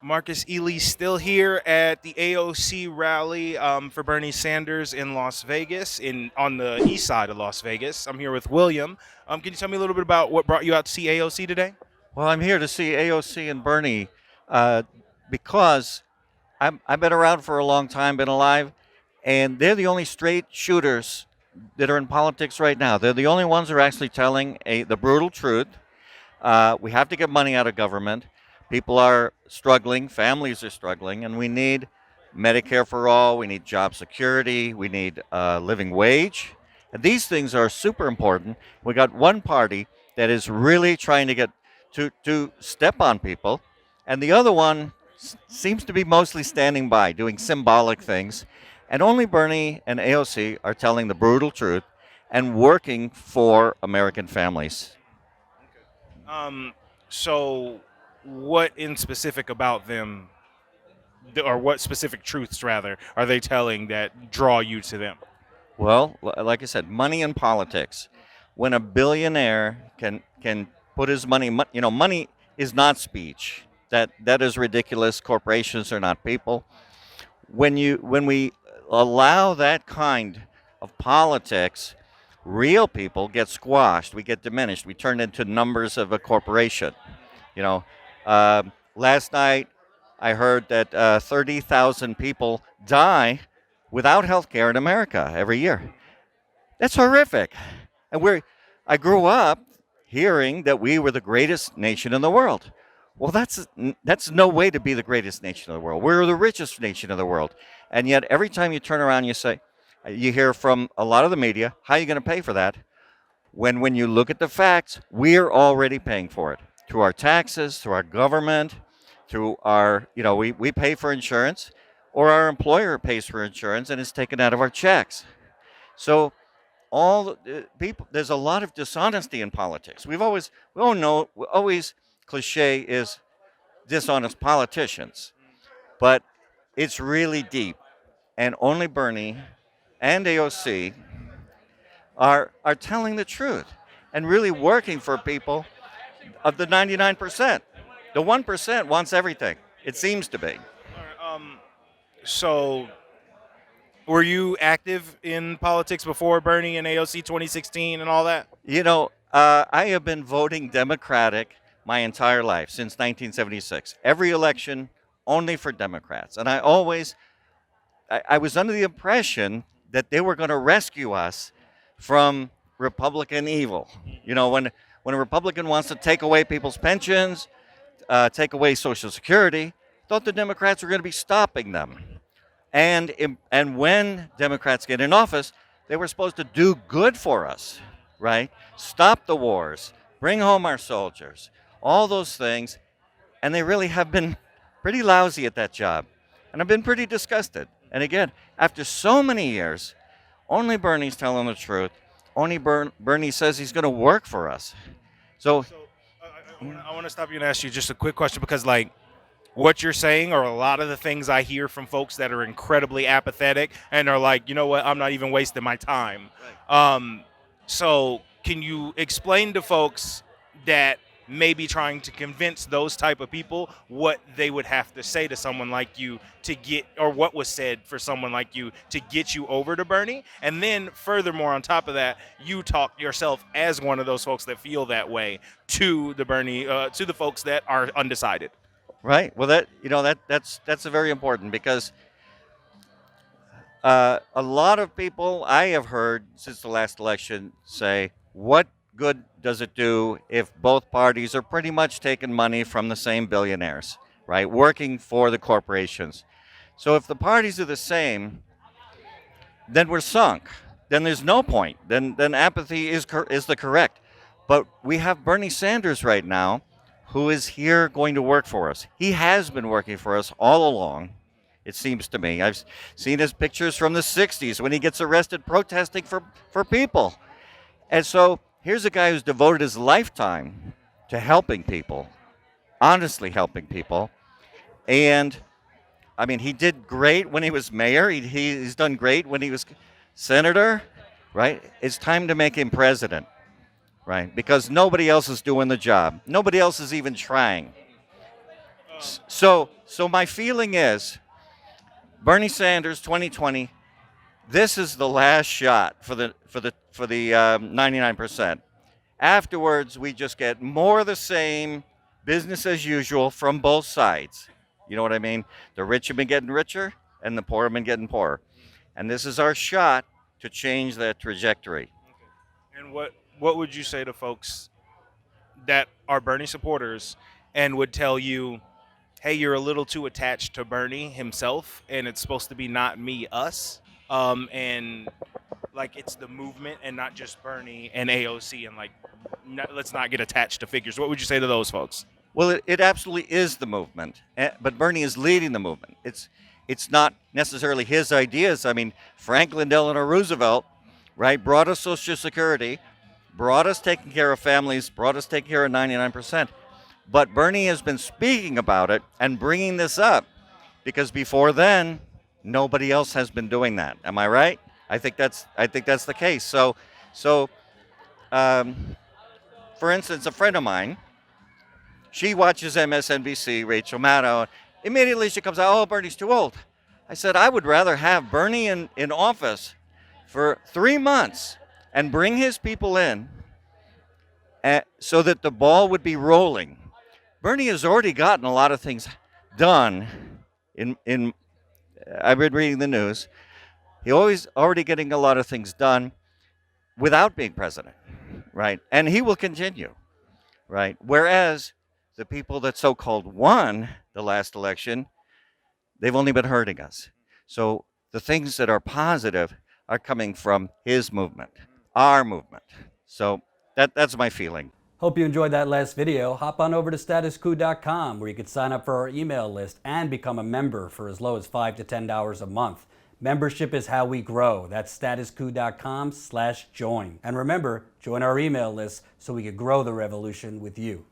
Marcus Ely still here at the AOC rally for Bernie Sanders in Las Vegas, in on the east side of Las Vegas. I'm here with William. Can you tell me a little bit about what brought you out to see AOC today? Well, I'm here to see AOC and Bernie uh, because I've been around for a long time, been alive, and they're the only straight shooters that are in politics right now. They're the only ones who are actually telling the brutal truth. We have to get money out of government. People are struggling, families are struggling, and we need Medicare for all. We need job security. We need living wage. And these things are super important. We got one party that is really trying to get to step on people, and the other one seems to be mostly standing by, doing symbolic things. And only Bernie and AOC are telling the brutal truth and working for American families. Um, so, what in specific about them, or what specific truths rather, are they telling that draw you to them? Well, like I said, money in politics. When a billionaire can put his money, money is not speech. That is ridiculous. Corporations are not people. When we allow that kind of politics, real people get squashed. We get diminished. We turn into numbers of a corporation. You know, last night I heard that 30,000 people die without health care in America every year. That's horrific. And I grew up hearing that we were the greatest nation in the world. Well, that's no way to be the greatest nation in the world. We're the richest nation in the world. And yet every time you turn around, you hear from a lot of the media, how are you going to pay for that? When you look at the facts, we're already paying for it through our taxes, through our government, through we pay for insurance, or our employer pays for insurance and it's taken out of our checks. So all people, there's a lot of dishonesty in politics. We all know, always cliche is dishonest politicians, but it's really deep. And only Bernie and AOC are telling the truth and really working for people of the 99%. The 1% wants everything. It seems to be. All right, so were you active in politics before Bernie and AOC 2016 and all that? I have been voting Democratic my entire life since 1976. Every election, only for Democrats. And I was under the impression that they were going to rescue us from Republican evil. When a Republican wants to take away people's pensions, take away Social Security, thought the Democrats were going to be stopping them. And when Democrats get in office, they were supposed to do good for us, right? Stop the wars, bring home our soldiers, all those things. And they really have been pretty lousy at that job. And I've been pretty disgusted. And again, after so many years, only Bernie's telling the truth. Only Bernie says he's going to work for us. So, So I want to stop you and ask you just a quick question because, like, what you're saying are a lot of the things I hear from folks that are incredibly apathetic and are like, you know what, I'm not even wasting my time. So can you explain to folks that may be trying to convince those type of people what they would have to say to someone like you to get, or what was said for someone like you to get you over to Bernie? And then furthermore, on top of that, you talk yourself as one of those folks that feel that way to the Bernie, to the folks that are undecided. right. Well, that's a very important because a lot of people I have heard since the last election say, what good does it do if both parties are pretty much taking money from the same billionaires, right? Working for the corporations. So if the parties are the same, then we're sunk. Then there's no point. Then apathy is the correct. But we have Bernie Sanders right now, who is here going to work for us. He has been working for us all along. It seems to me. I've seen his pictures from the '60s when he gets arrested protesting for people. And so here's a guy who's devoted his lifetime to helping people, honestly helping people. And I mean, he did great when he was mayor. He's done great when he was senator, right? It's time to make him president, right? Because nobody else is doing the job. Nobody else is even trying. So my feeling is Bernie Sanders 2020. This is the last shot for the 99%. Afterwards, we just get more of the same, business as usual from both sides. You know what I mean? The rich have been getting richer, and the poor have been getting poorer. And this is our shot to change that trajectory. And what would you say to folks that are Bernie supporters and would tell you, hey, you're a little too attached to Bernie himself, and it's supposed to be not me, us, and like it's the movement and not just Bernie and AOC, and like let's not get attached to figures. What would you say to those folks? Well, it absolutely is the movement, but Bernie is leading the movement. It's not necessarily his ideas. I mean, Franklin Delano Roosevelt, right, brought us Social Security, brought us taking care of families, brought us taking care of 99%. But Bernie has been speaking about it and bringing this up because before then, nobody else has been doing that. Am I right? I think that's the case. So, for instance, a friend of mine, she watches MSNBC, Rachel Maddow. Immediately she comes out, oh, Bernie's too old. I said, I would rather have Bernie in office for 3 months and bring his people in so that the ball would be rolling. Bernie has already gotten a lot of things done. I've been reading the news. He already getting a lot of things done without being president, right? And he will continue, right? Whereas the people that so-called won the last election, they've only been hurting us. So the things that are positive are coming from his movement, our movement. So that's my feeling. Hope you enjoyed that last video. Hop on over to statuscoup.com where you can sign up for our email list and become a member for as low as $5 to $10 a month. Membership is how we grow. That's statuscoup.com/join. And remember, join our email list so we can grow the revolution with you.